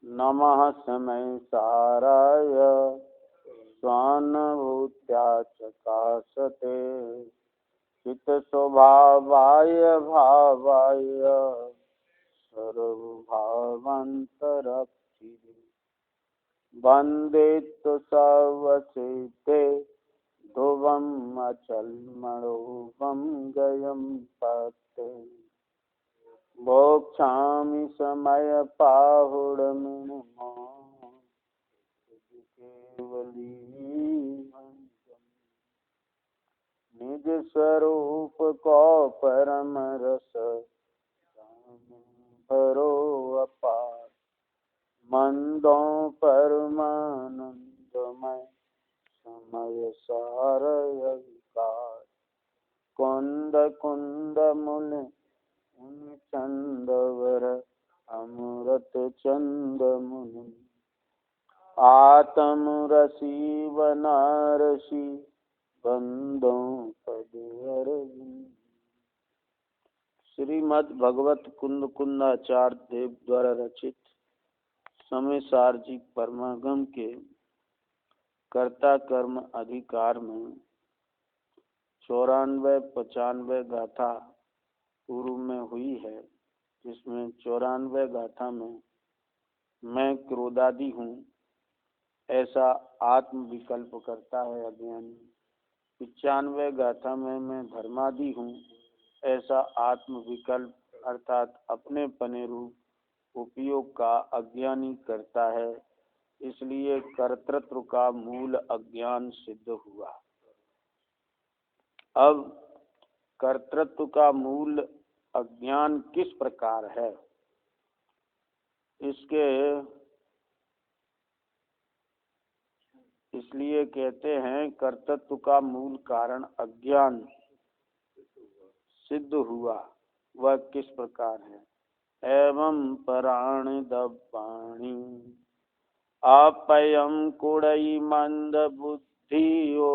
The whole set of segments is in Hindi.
नमः समयसाराय स्वानुभूत्या चकासते चित्तस्वभावाय भावाय सर्वभावान्तरक्षिणे वन्दे तु सर्वसिद्धे ध्रुवम् अचलमणोपं गयं पते मोक्षामि समयपाहुडमिमो निज स्वरूप को परम रस भरो अपार मंदो परमानंदमय समय सारयिकार कुंद कुंद मुल चंदवर अमृत चंद मुनि आत्म रसी बनारसी बंदों पद श्रीमद् भगवत कुंद कुंदाचार्य देव द्वारा रचित समय सारजिक परमागम के कर्ता कर्म अधिकार में 94-95 गाथा पूर्व में हुई है, जिसमें 94 गाथा में मैं क्रोधादि हूँ ऐसा आत्म विकल्प करता है अज्ञानी। 95 गाथा में मैं धर्मादि हूँ ऐसा आत्म विकल्प अर्थात अपने पने रूप उपयोग का अज्ञानी करता है। इसलिए कर्तृत्व का मूल अज्ञान सिद्ध हुआ। अब कर्तृत्व का मूल अज्ञान किस प्रकार है, इसलिए कहते हैं कर्तृत्व का मूल कारण अज्ञान सिद्ध हुआ। वह किस प्रकार है? एवं प्राणी दबाणी अपयम कुड़ई मंद बुद्धियो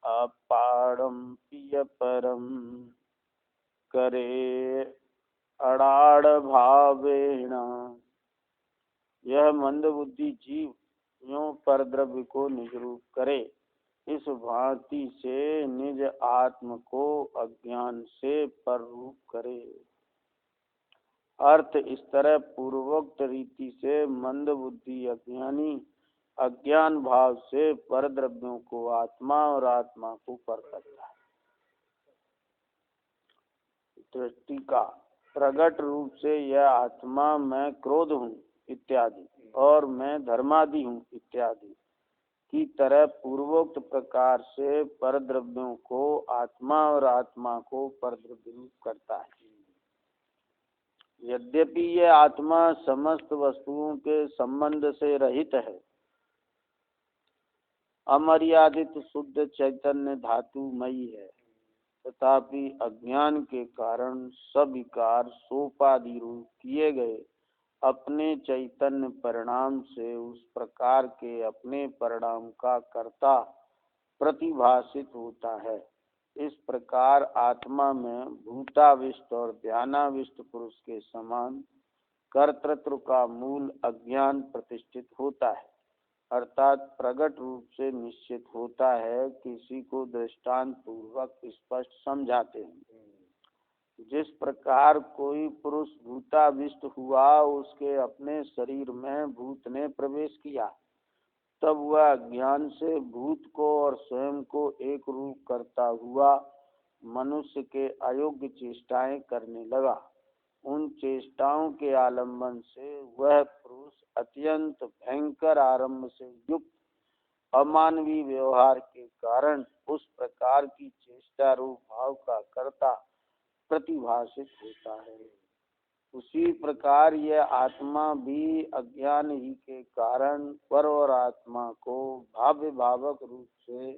अपाड़म पिय परम करे अड़ाड़ भावेण। यह मंद बुद्धि जीव यूं परद्रव्य को निज रूप करे, इस भांति से निज आत्म को अज्ञान से पर रूप करे। अर्थ इस तरह पूर्वोक्त रीति से मंद बुद्धि अज्ञानी अज्ञान भाव से परद्रव्यों को आत्मा और आत्मा को पर करता है। दृष्टि का प्रगट रूप से यह आत्मा मैं क्रोध हूँ इत्यादि और मैं धर्मादि हूँ इत्यादि की तरह पूर्वोक्त प्रकार से परद्रव्यों को आत्मा और आत्मा को परद्रव्य रूप करता है। यद्यपि यह आत्मा समस्त वस्तुओं के संबंध से रहित है, अमर्यादित शुद्ध चैतन्य धातुमयी है, तथापि अज्ञान के कारण सविकार सोपादि रूप किए गए अपने चैतन्य परिणाम से उस प्रकार के अपने परिणाम का कर्ता प्रतिभासित होता है। इस प्रकार आत्मा में भूताविष्ट और ध्यानाविष्ट पुरुष के समान कर्तृत्व का मूल अज्ञान प्रतिष्ठित होता है, अर्थात प्रगट रूप से निश्चित होता है। किसी को दृष्टांत पूर्वक स्पष्ट समझाते हैं। जिस प्रकार कोई पुरुष भूताविष्ट हुआ, उसके अपने शरीर में भूत ने प्रवेश किया, तब वह अज्ञान से भूत को और स्वयं को एक रूप करता हुआ मनुष्य के अयोग्य चेष्टाएं करने लगा। उन चेष्टाओं के आलंबन से वह पुरुष अत्यंत भयंकर आरंभ से युक्त अमानवीय व्यवहार के कारण उस प्रकार की चेष्टा रूप भाव का कर्ता प्रतिभासित होता है। उसी प्रकार यह आत्मा भी अज्ञान ही के कारण पर और आत्मा को भाव्य भावक रूप से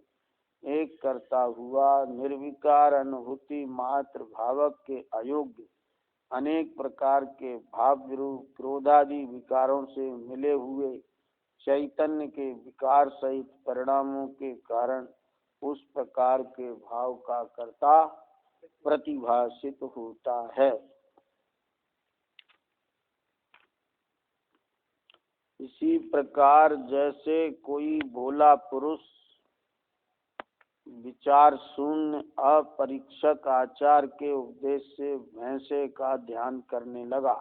एक करता हुआ निर्विकार अनुभूति मात्र भावक के अयोग्य अनेक प्रकार के भाव्य रूप क्रोधादि विकारों से मिले हुए चैतन्य के विकार सहित परिणामों के कारण उस प्रकार के भाव का कर्ता प्रतिभासित होता है। इसी प्रकार जैसे कोई भोला पुरुष विचार शून्य अपरीक्षक आचार के उपदेश से भैंसे का ध्यान करने लगा,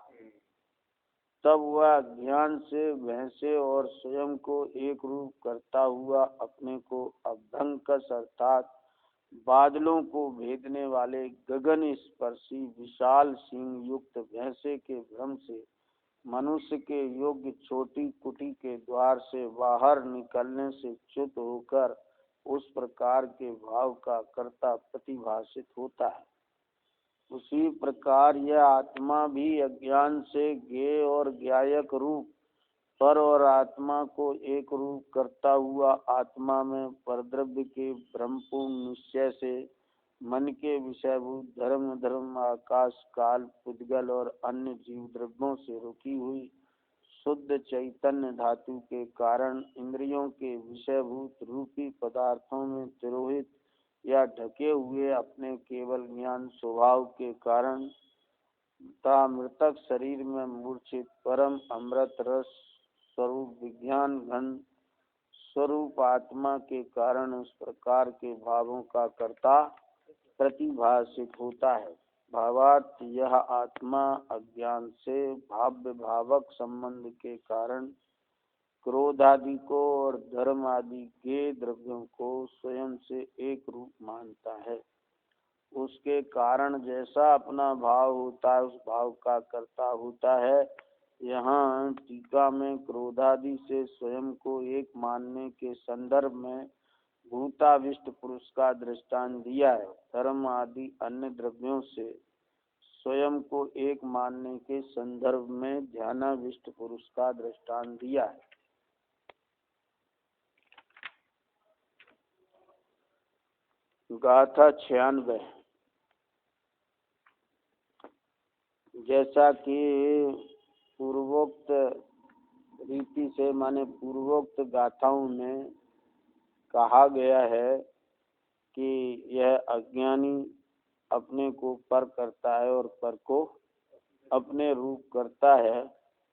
तब वह ज्ञान से भैंसे और स्वयं को एक रूप करता हुआ अपने को अभ्यंकस अर्थात बादलों को भेदने वाले गगन स्पर्शी विशाल सींग युक्त भैंसे के भ्रम से मनुष्य के योग्य छोटी कुटी के द्वार से बाहर निकलने से च्युत होकर उस प्रकार के भाव का कर्ता प्रतिभाषित होता है। उसी प्रकार यह आत्मा भी अज्ञान से ज्ञेय और ज्ञायक रूप पर और आत्मा को एक रूप करता हुआ आत्मा में परद्रव्य के भ्रमपूर्ण निश्चय से मन के विषयभूत धर्म आकाश काल पुद्गल और अन्य जीव द्रव्यों से रुकी हुई शुद्ध चैतन्य धातु के कारण इंद्रियों के विषयभूत रूपी पदार्थों में तिरोहित या ढके हुए अपने केवल ज्ञान स्वभाव के कारण तथा मृतक शरीर में मूर्छित परम अमृत रस स्वरूप विज्ञान घन स्वरूप आत्मा के कारण उस प्रकार के भावों का कर्ता प्रतिभाषित होता है। भावार्थ यह आत्मा अज्ञान से भाव्य भावक संबंध के कारण क्रोध आदि को और धर्म आदि के द्रव्यों को स्वयं से एक रूप मानता है। उसके कारण जैसा अपना भाव होता है उस भाव का कर्ता होता है। यहाँ टीका में क्रोधादि से स्वयं को एक मानने के संदर्भ में भूताविष्ट पुरुष का दृष्टांत दिया है। धर्म आदि अन्य द्रव्यों से स्वयं को एक मानने के संदर्भ में ध्यानाविष्ट पुरुष का दृष्टांत दिया है। गाथा 96। जैसा कि पूर्वोक्त रीति से माने पूर्वोक्त गाथाओं में कहा गया है कि यह अज्ञानी अपने को पर करता है और पर को अपने रूप करता है,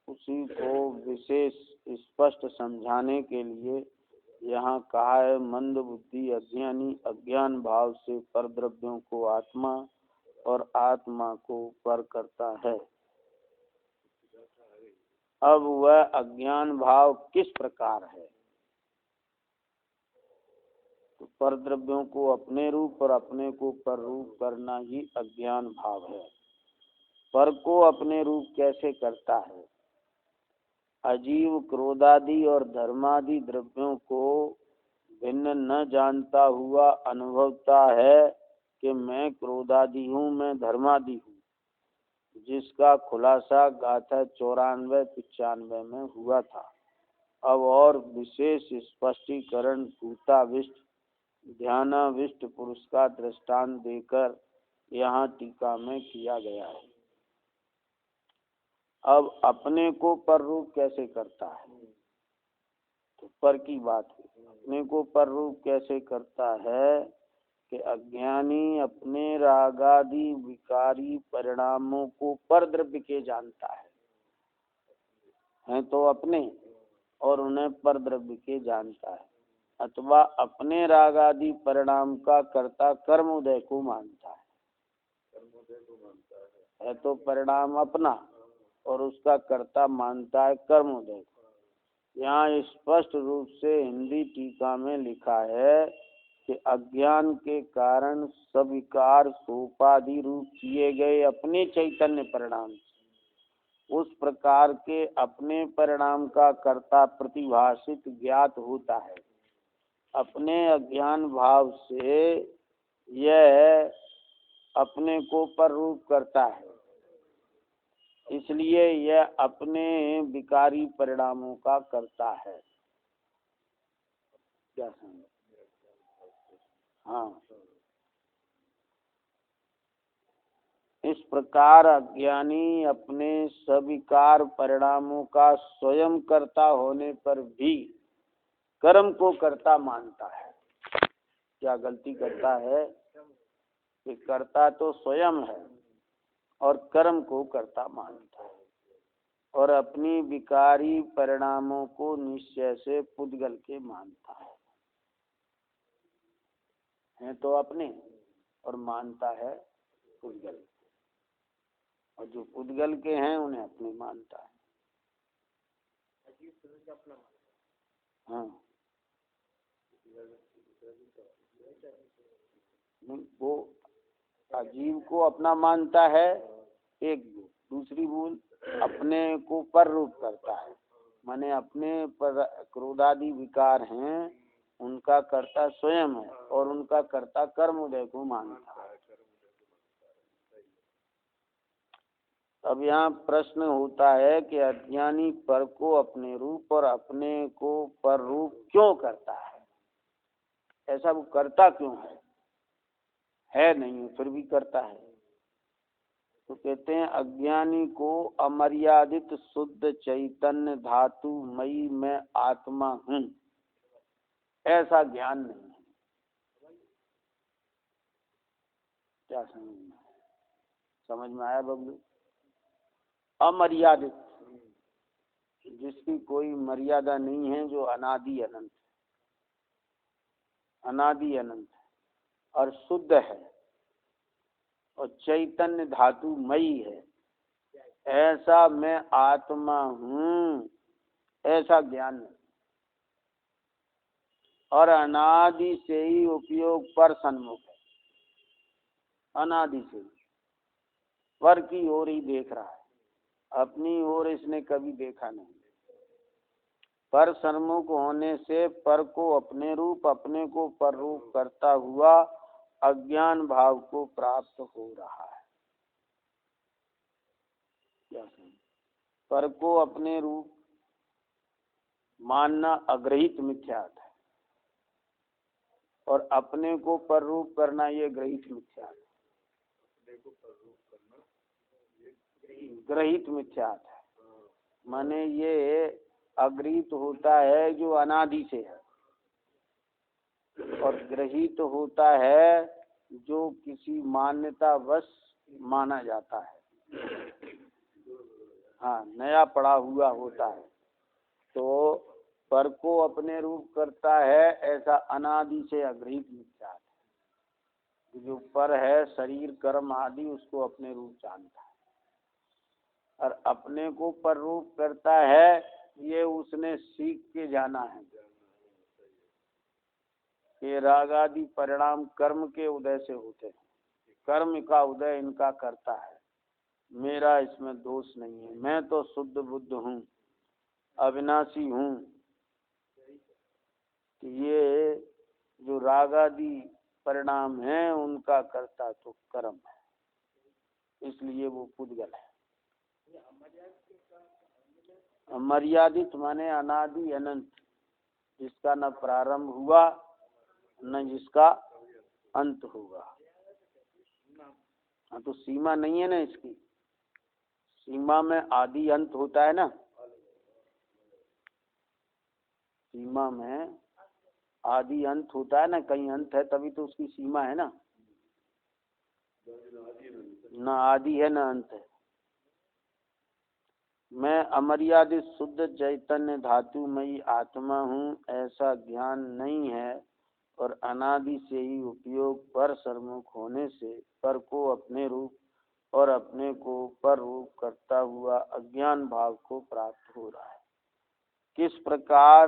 उसी को विशेष स्पष्ट समझाने के लिए यहाँ कहा है मंद बुद्धि अज्ञानी अज्ञान भाव से पर द्रव्यों को आत्मा और आत्मा को पर करता है। अब वह अज्ञान भाव किस प्रकार है? तो पर द्रव्यों को अपने रूप और अपने को पर रूप करना ही अज्ञान भाव है। पर को अपने रूप कैसे करता है? अजीव क्रोधादि और धर्मादि द्रव्यों को भिन्न न जानता हुआ अनुभवता है कि मैं क्रोधादि हूँ, मैं धर्मादि हूँ, जिसका खुलासा गाथा 94-95 में हुआ था। अब और विशेष स्पष्टीकरण भूताविष्ट ध्यानाविष्ट पुरुष का दृष्टांत देकर यहाँ टीका में किया गया है। अब अपने को पर रूप कैसे करता है? तो पर की बात है। अपने को पर रूप कैसे करता है कि अज्ञानी अपने रागादि विकारी परिणामों को पर द्रव्य के जानता है तो अपने और उन्हें पर द्रव्य के जानता है, अथवा अपने रागादि परिणाम का कर्ता कर्मोदय को मानता है तो परिणाम अपना और उसका कर्ता मानता है कर्मोदय को। यहाँ स्पष्ट रूप से हिंदी टीका में लिखा है कि अज्ञान के कारण सविकार सोपाधि रूप किए गए अपने चैतन्य परिणाम उस प्रकार के अपने परिणाम का कर्ता प्रतिभाषित ज्ञात होता है। अपने अज्ञान भाव से यह अपने को पर रूप करता है, इसलिए यह अपने विकारी परिणामों का करता है। क्या समझ? हाँ, इस प्रकार अज्ञानी अपने सविकार परिणामों का स्वयं कर्ता होने पर भी कर्म को कर्ता मानता है। क्या गलती करता है कि कर्ता तो स्वयं है और कर्म को कर्ता मानता है। और अपनी विकारी परिणामों को निश्चय से पुद्गल के मानता है तो अपने और मानता है पुद्गल, और जो पुद्गल के हैं उन्हें अपने मानता है। हाँ, वो अजीव को अपना मानता है एक भूल, दूसरी भूल अपने को पर रूप करता है, माने अपने पर क्रोधादि विकार हैं उनका कर्ता स्वयं है और उनका कर्ता कर्म उदय को मानता है। अब यहाँ प्रश्न होता है कि अज्ञानी पर को अपने रूप और अपने को पर रूप क्यों करता है? ऐसा वो करता क्यों है नहीं फिर भी करता है। तो कहते हैं अज्ञानी को अमर्यादित शुद्ध चैतन्य धातु मई में आत्मा हूँ ऐसा ज्ञान नहीं है। क्या समझ में आया बबलू? अमर्यादित, जिसकी कोई मर्यादा नहीं है, जो अनादि अनंत, अनादि अनंत और शुद्ध है और चैतन्य धातु मई है, ऐसा मैं आत्मा हूँ ऐसा ज्ञान नहीं। और अनादि से ही उपयोग पर सन्मुख है, अनादि से पर की ओर ही देख रहा है, अपनी ओर इसने कभी देखा नहीं। पर सन्मुख होने से पर को अपने रूप अपने को पर रूप करता हुआ अज्ञान भाव को प्राप्त हो रहा है। क्या पर को अपने रूप मानना अग्रहित मिथ्यात है और अपने को पर रूप करना ये ग्रहित मिथ्यात है। ग्रहित मिथ्यात है माने ये अग्रहित होता है जो अनादि से है और ग्रहित होता है जो किसी मान्यता वश माना जाता है। हाँ, नया पड़ा हुआ होता है। तो पर को अपने रूप करता है ऐसा अनादि से अग्रहित मिथ्या है। जो पर है शरीर कर्म आदि उसको अपने रूप जानता है और अपने को पर रूप करता है ये उसने सीख के जाना है कि राग आदि परिणाम कर्म के उदय से होते हैं, कर्म का उदय इनका करता है, मेरा इसमें दोष नहीं है, मैं तो शुद्ध बुद्ध हूँ, अविनाशी हूँ। ये जो राग आदि परिणाम है उनका करता तो कर्म है, इसलिए वो पुद्गल है। अमर्यादित माने अनादि अनंत, जिसका न प्रारंभ हुआ न जिसका अंत होगा। हाँ, तो सीमा नहीं है ना इसकी, सीमा में आदि अंत होता है ना, सीमा में आदि अंत होता है ना, कहीं अंत है तभी तो उसकी सीमा है ना, ना आदि है ना अंत है। मैं अमर्यादित शुद्ध चैतन्य धातुमयी आत्मा हूँ ऐसा ज्ञान नहीं है और अनादि से ही उपयोग पर सर्वमुख होने से पर को अपने रूप और अपने को पर रूप करता हुआ अज्ञान भाव को प्राप्त हो रहा है। किस प्रकार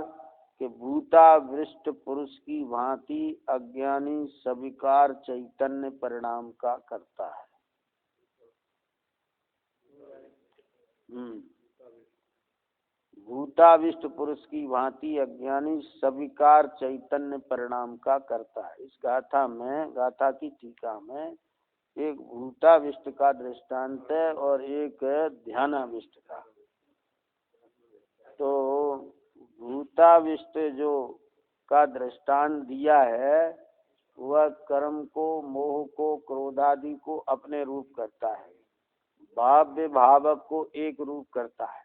के भूतावृष्ट पुरुष की भांति अज्ञानी सविकार चैतन्य परिणाम का करता है। भूताविष्ट पुरुष की भांति अज्ञानी सविकार चैतन्य परिणाम का करता है। इस गाथा में, गाथा की टीका में एक भूताविष्ट का दृष्टांत है और एक ध्यानाविष्ट का। तो भूताविष्ट जो का दृष्टांत दिया है वह कर्म को, मोह को, क्रोधादि को अपने रूप करता है, भाव्य भावक को एक रूप करता है,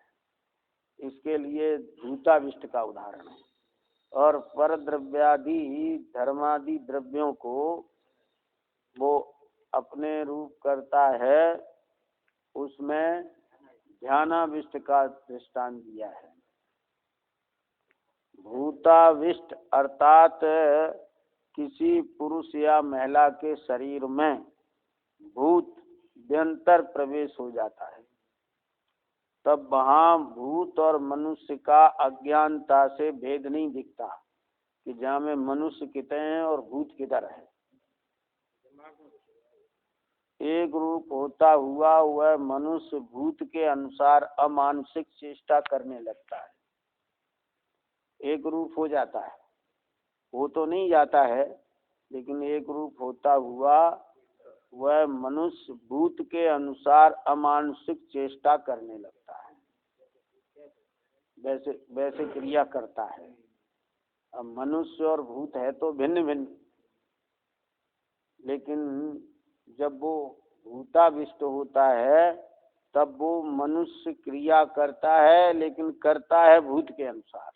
इसके लिए भूताविष्ट का उदाहरण है। और पर द्रव्यादि धर्मादि द्रव्यों को वो अपने रूप करता है, उसमें ध्यानाविष्ट का दृष्टांत दिया है। भूताविष्ट अर्थात किसी पुरुष या महिला के शरीर में भूत व्यंतर प्रवेश हो जाता है, तब वहाँ भूत और मनुष्य का अज्ञानता से भेद नहीं दिखता कि जहाँ में मनुष्य कितने हैं और भूत किधर है। एक रूप होता हुआ वह मनुष्य भूत के अनुसार अमानसिक चेष्टा करने लगता है। एक रूप हो जाता है, वो तो नहीं जाता है, लेकिन एक रूप होता हुआ वह मनुष्य भूत के अनुसार अमानसिक चेष्टा करने लगता है, वैसे वैसे क्रिया करता है। अब मनुष्य और भूत है तो भिन्न भिन्न, लेकिन जब वो भूताविष्ट होता है तब वो मनुष्य क्रिया करता है, लेकिन करता है भूत के अनुसार।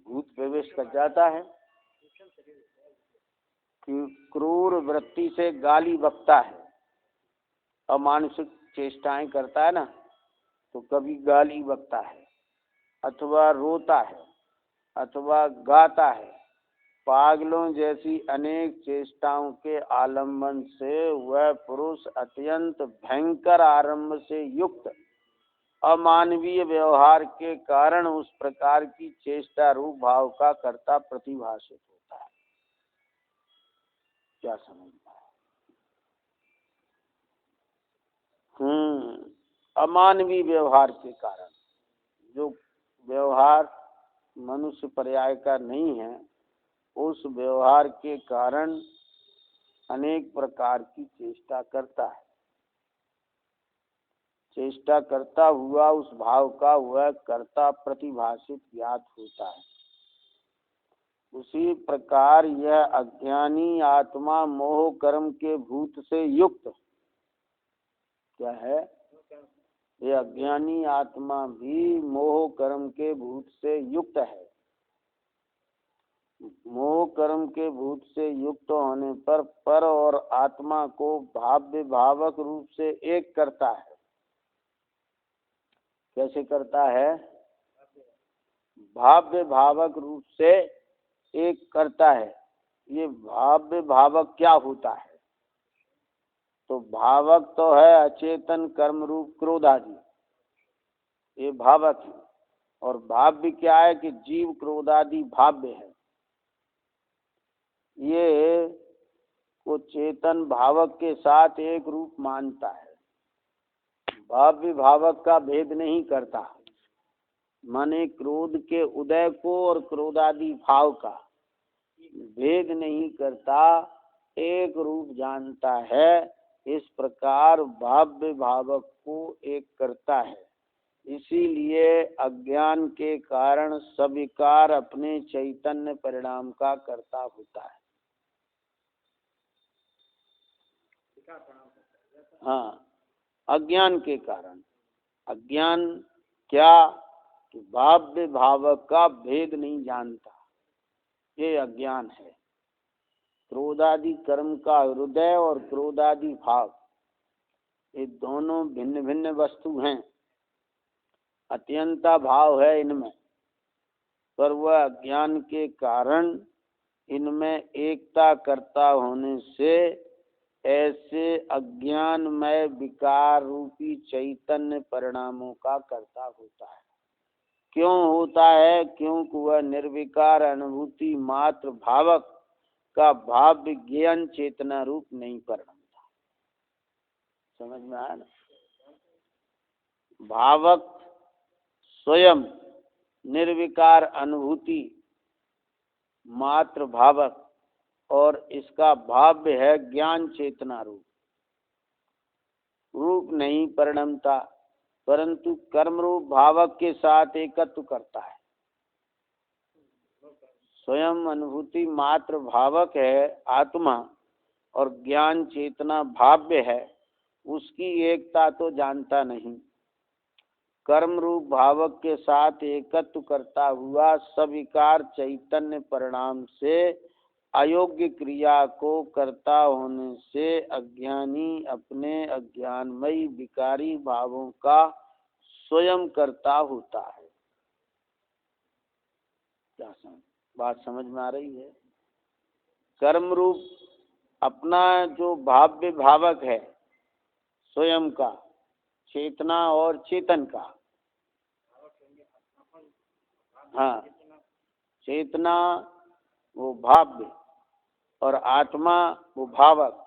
भूत प्रवेश कर जाता है कि क्रूर वृत्ति से गाली बकता है, अमानसिक चेष्टाएं करता है ना, तो कभी गाली बकता है अथवा रोता है अथवा गाता है। पागलों जैसी अनेक चेष्टाओं के आलंबन से वह पुरुष अत्यंत भयंकर आरंभ से युक्त अमानवीय व्यवहार के कारण उस प्रकार की चेष्टा रूप भाव का कर्ता प्रतिभाषित होता है। क्या समझ में? अमानवीय व्यवहार के कारण, जो व्यवहार मनुष्य पर्याय का नहीं है, उस व्यवहार के कारण अनेक प्रकार की चेष्टा करता है। चेष्टा करता हुआ उस भाव का वह कर्ता प्रतिभाषित ज्ञात होता है। उसी प्रकार यह अज्ञानी आत्मा मोह कर्म के भूत से युक्त क्या है? ये अज्ञानी आत्मा भी मोह कर्म के भूत से युक्त है। मोह कर्म के भूत से युक्त होने पर और आत्मा को भाव्य भावक रूप से एक करता है। कैसे करता है? भाव्य भावक रूप से एक करता है। ये भाव्य भावक क्या होता है? तो भावक तो है अचेतन कर्म रूप क्रोध आदि, ये भावक है। और भाव्य क्या है कि जीव क्रोध आदि भाव्य है। ये को चेतन भावक के साथ एक रूप मानता है, भाव्य भावक का भेद नहीं करता। माने क्रोध के उदय को और क्रोधादि भाव का भेद नहीं करता, एक रूप जानता है। इस प्रकार भाव्य भावक को एक करता है। इसीलिए अज्ञान के कारण सविकार अपने चैतन्य परिणाम का कर्ता होता है। हाँ, अज्ञान के कारण। अज्ञान क्या? कि भाव्य भावक का भेद नहीं जानता, ये अज्ञान है। क्रोधादि कर्म का हृदय और क्रोधादि भाव, ये दोनों भिन्न भिन्न वस्तु हैं। अत्यंता भाव है इनमें, पर वह अज्ञान के कारण इनमें एकता करता होने से ऐसे अज्ञानमय विकार रूपी चैतन्य परिणामों का कर्ता होता है। क्यों होता है? क्योंकि वह निर्विकार अनुभूति मात्र भावक का भाव विज्ञान चेतना रूप नहीं परिणमता। समझ में आया ना? भावक स्वयं निर्विकार अनुभूति मात्र भावक, और इसका भाव्य है ज्ञान चेतना रूप। रूप नहीं परिणमता, परंतु कर्म रूप भावक के साथ एकत्व करता है। स्वयं अनुभूति मात्र भावक है आत्मा, और ज्ञान चेतना भाव्य है, उसकी एकता तो जानता नहीं। कर्म रूप भावक के साथ एकत्व करता हुआ सविकार चैतन्य परिणाम से अयोग्य क्रिया को कर्ता होने से अज्ञानी अपने अज्ञानमयी विकारी भावों का स्वयं कर्ता होता है। क्या बात समझ में आ रही है? कर्म रूप अपना जो भाव्य भावक है स्वयं का, चेतना और चेतन का। हाँ, चेतना वो भाव्य और आत्मा वो भावक।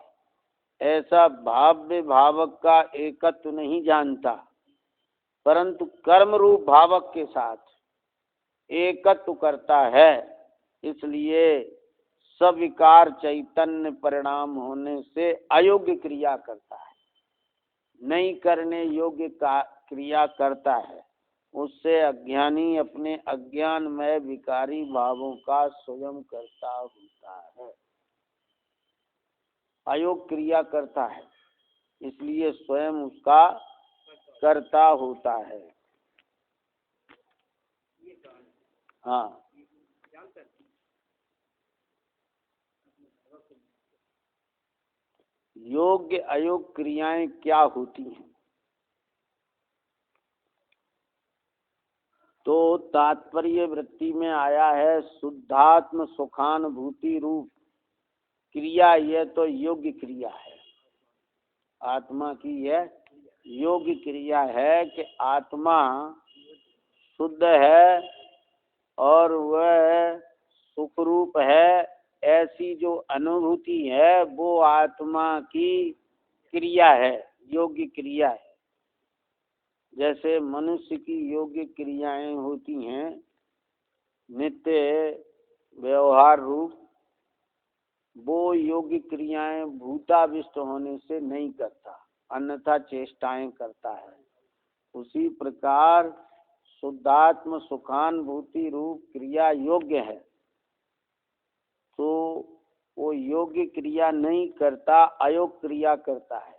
ऐसा भाव्य भावक का एकत्व नहीं जानता, परंतु कर्म रूप भावक के साथ एकत्व करता है। इसलिए सविकार चैतन्य परिणाम होने से अयोग्य क्रिया करता है, नहीं करने योग्य क्रिया करता है। उससे अज्ञानी अपने अज्ञानमय विकारी भावों का स्वयं कर्ता होता है। अयोग्य क्रिया करता है, इसलिए स्वयं उसका कर्ता होता है। हाँ, योग्य अयोग्य क्रियाएं क्या होती हैं? तो तात्पर्य वृत्ति में आया है शुद्धात्म सुखानुभूति रूप क्रिया। यह तो योग्य क्रिया है, आत्मा की यह योग्य क्रिया है कि आत्मा शुद्ध है और वह सुख रूप है। ऐसी जो अनुभूति है वो आत्मा की क्रिया है, योग्य क्रिया है। जैसे मनुष्य की योग्य क्रियाएं होती हैं नित्य व्यवहार रूप, वो योग्य क्रियाएं भूताविष्ट होने से नहीं करता, अन्यथा चेष्टाएं करता है। उसी प्रकार शुद्धात्म सुखानुभूति रूप क्रिया योग्य है, तो वो योग्य क्रिया नहीं करता, अयोग्य क्रिया करता है।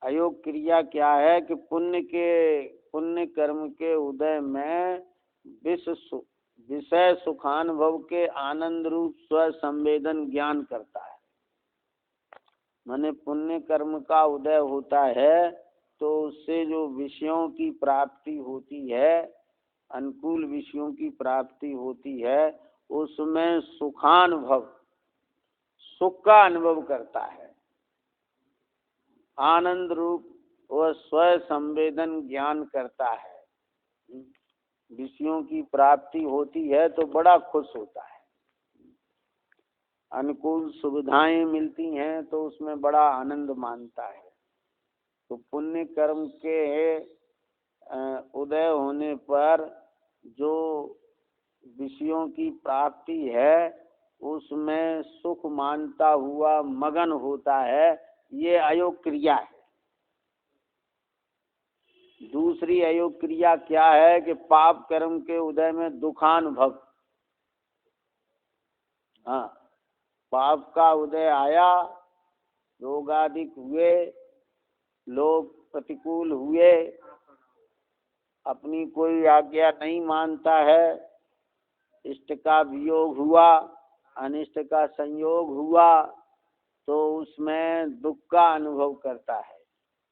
अयोग्य क्रिया क्या है कि पुण्य कर्म के उदय में विषय सुखानुभव के आनंद रूप स्व संवेदन ज्ञान करता है। माने पुण्य कर्म का उदय होता है तो उससे जो विषयों की प्राप्ति होती है, अनुकूल विषयों की प्राप्ति होती है, उसमें सुखानुभव, सुख का अनुभव करता है। आनंद रूप वह स्व संवेदन ज्ञान करता है। विषयों की प्राप्ति होती है तो बड़ा खुश होता है, अनुकूल सुविधाएं मिलती हैं तो उसमें बड़ा आनंद मानता है। तो पुण्य कर्म के उदय होने पर जो विषयों की प्राप्ति है उसमें सुख मानता हुआ मगन होता है, ये अयोग्य क्रिया है। दूसरी अयोग्य क्रिया क्या है कि पाप कर्म के उदय में दुखानुभव। हाँ, पाप का उदय आया, रोग आदि हुए, लोग प्रतिकूल हुए, अपनी कोई आज्ञा नहीं मानता है, इष्ट का वियोग हुआ, अनिष्ट का संयोग हुआ, तो उसमें दुख का अनुभव करता है।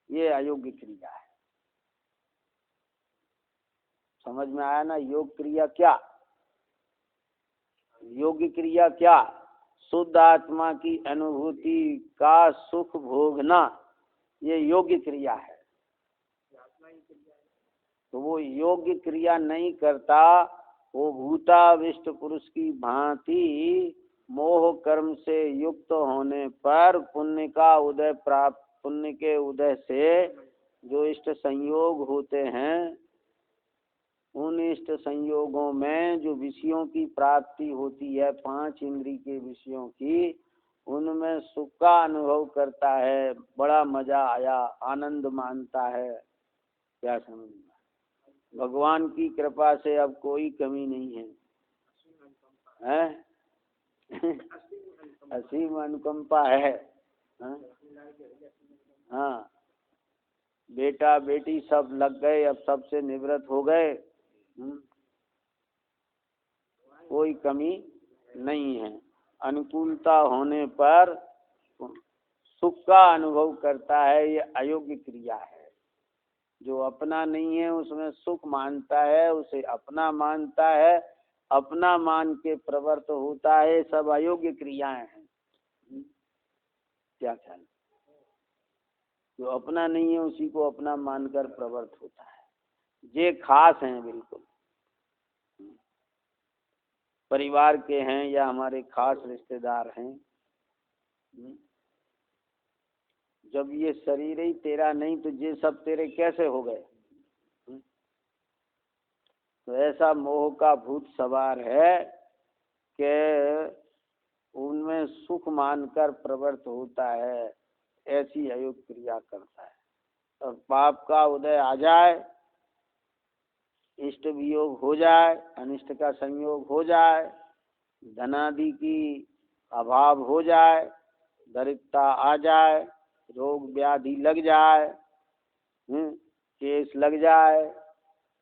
ये अयोग्य क्रिया है। समझ में आया ना? योग क्रिया क्या, योग्य क्रिया क्या? शुद्ध आत्मा की अनुभूति का सुख भोगना, ये योग्य क्रिया है। तो वो योग्य क्रिया नहीं करता, वो भूताविष्ट पुरुष की भांति मोह कर्म से युक्त होने पर पुण्य का उदय प्राप्त, पुण्य के उदय से जो इष्ट संयोग होते हैं, उन इष्ट संयोगों में जो विषयों की प्राप्ति होती है, 5 इंद्रिय के विषयों की, उनमें सुख का अनुभव करता है, बड़ा मजा आया, आनंद मानता है। क्या समझ में? भगवान की कृपा से अब कोई कमी नहीं है, हैं? असीम अनुकंपा है। हाँ, बेटा बेटी सब लग गए, अब सबसे निवृत्त हो गए, कोई कमी नहीं है। अनुकूलता होने पर सुख का अनुभव करता है, ये अयोग्य क्रिया है। जो अपना नहीं है उसमें सुख मानता है, उसे अपना मानता है, अपना मान के प्रवृत्त होता है, सब अयोग्य क्रियाएं हैं। क्या ख्याल? जो अपना नहीं है उसी को अपना मानकर प्रवृत्त होता है। ये खास हैं, बिल्कुल परिवार के हैं या हमारे खास रिश्तेदार हैं। जब ये शरीर ही तेरा नहीं तो ये सब तेरे कैसे हो गए? तो ऐसा मोह का भूत सवार है कि उनमें सुख मानकर प्रवृत्त होता है, ऐसी अयुक्त क्रिया करता है। और पाप का उदय आ जाए, इष्ट वियोग हो जाए, अनिष्ट का संयोग हो जाए, धनादि की अभाव हो जाए, दरिद्रता आ जाए, रोग व्याधि लग जाए, केस लग जाए,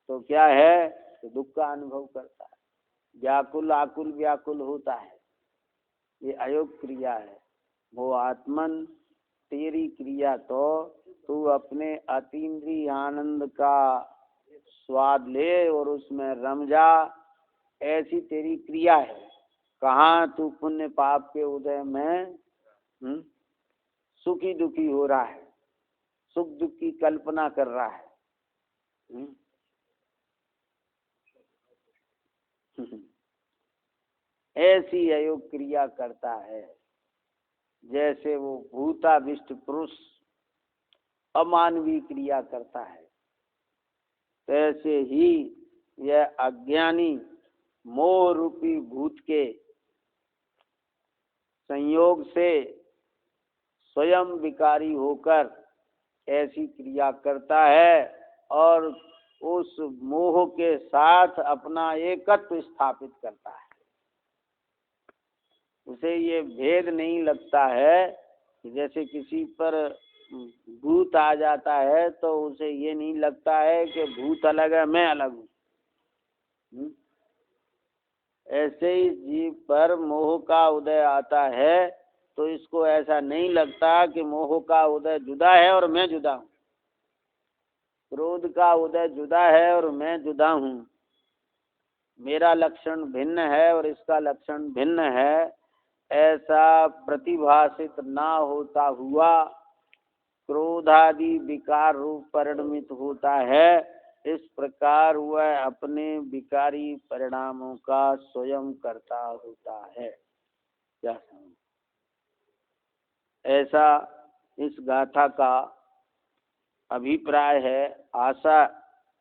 तो क्या है? तो दुख का अनुभव करता है, व्याकुल आकुल व्याकुल होता है। ये अयोग्य क्रिया है। वो आत्मन तेरी क्रिया तो तू अपने अतीन्द्रिय आनंद का स्वाद ले और उसमें रम जा, ऐसी तेरी क्रिया है। कहाँ तू पुण्य पाप के उदय में सुखी दुखी हो रहा है, सुख दुख की कल्पना कर रहा है। ऐसी अयोग क्रिया करता है। जैसे वो भूताविष्ट पुरुष अमानवीय क्रिया करता है, तैसे ही यह अज्ञानी मोह रूपी भूत के संयोग से स्वयं विकारी होकर ऐसी क्रिया करता है और उस मोह के साथ अपना एकत्व स्थापित करता है। उसे ये भेद नहीं लगता है कि जैसे किसी पर भूत आ जाता है तो उसे ये नहीं लगता है कि भूत अलग है मैं अलग हूँ। ऐसे ही जीव पर मोह का उदय आता है तो इसको ऐसा नहीं लगता कि मोह का उदय जुदा है और मैं जुदा हूँ, क्रोध का उदय जुदा है और मैं जुदा हूँ, मेरा लक्षण भिन्न है और इसका लक्षण भिन्न है, ऐसा प्रतिभासित ना होता हुआ क्रोधादि विकार रूप परिणमित होता है। इस प्रकार वह अपने विकारी परिणामों का स्वयं करता होता है। क्या समझ? ऐसा इस गाथा का अभिप्राय है,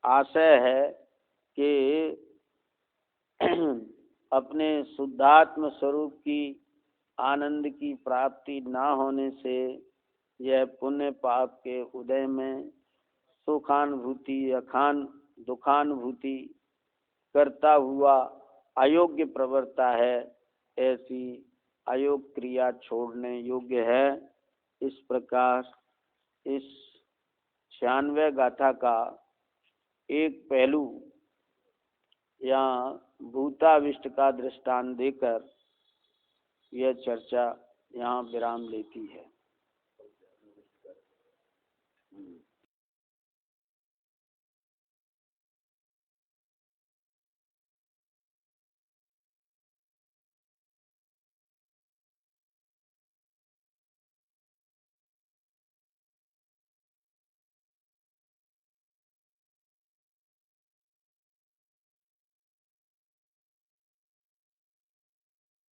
आशय है कि अपने शुद्धात्म स्वरूप की आनंद की प्राप्ति ना होने से यह पुण्य पाप के उदय में सुखानुभूति अखान दुखानुभूति करता हुआ अयोग्य प्रवृत्ता है। ऐसी अयोग्य क्रिया छोड़ने योग्य है। इस प्रकार इस 96वें गाथा का एक पहलू या भूताविष्ट का दृष्टांत देकर यह चर्चा यहाँ विराम लेती है।